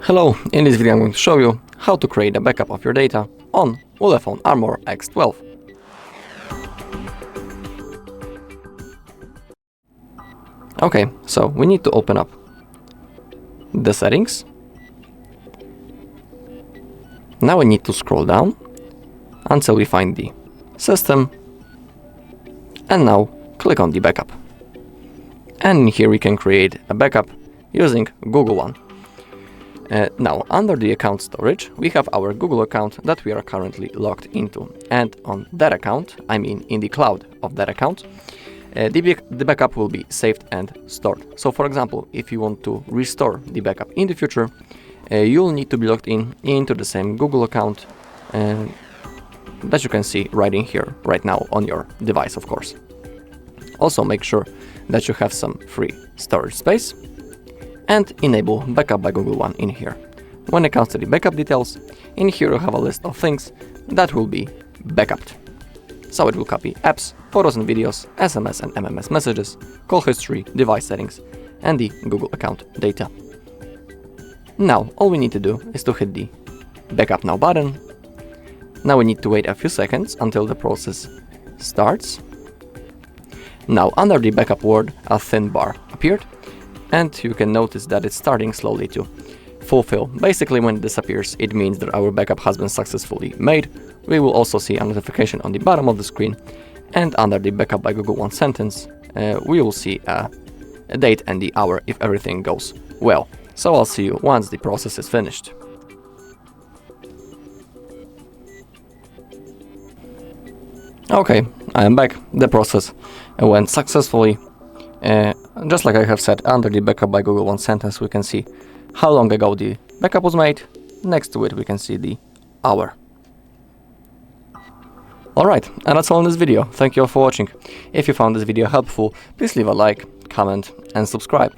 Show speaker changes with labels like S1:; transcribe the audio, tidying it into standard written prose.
S1: Hello, in this video I'm going to show you how to create a backup of your data on ULEFONE Armor X12. Okay, so we need to open up the settings. Now we need to scroll down until we find the system, and now click on the backup. And here we can create a backup using Google One. Now, under the account storage, we have our Google account that we are currently logged into. And on that account, I mean in the cloud of that account, the backup will be saved and stored. So for example, if you want to restore the backup in the future, you'll need to be logged into the same Google account that you can see right in here, right now on your device, of course. Also make sure that you have some free storage space and enable Backup by Google One in here. When it comes to the backup details, in here you have a list of things that will be backupped. So it will copy apps, photos and videos, SMS and MMS messages, call history, device settings, and the Google account data. Now all we need to do is to hit the Backup Now button. Now we need to wait a few seconds until the process starts. Now under the backup word, a thin bar appeared, and you can notice that it's starting slowly to fulfill. Basically, when it disappears, it means that our backup has been successfully made. We will also see a notification on the bottom of the screen, and under the Backup by Google One sentence, we will see a date and the hour if everything goes well. So I'll see you once the process is finished. Okay, I am back. The process went successfully. Just like I have said, under the Backup by Google One sentence, we can see how long ago the backup was made. Next to it, we can see the hour. Alright, and that's all in this video. Thank you all for watching. If you found this video helpful, please leave a like, comment, and subscribe.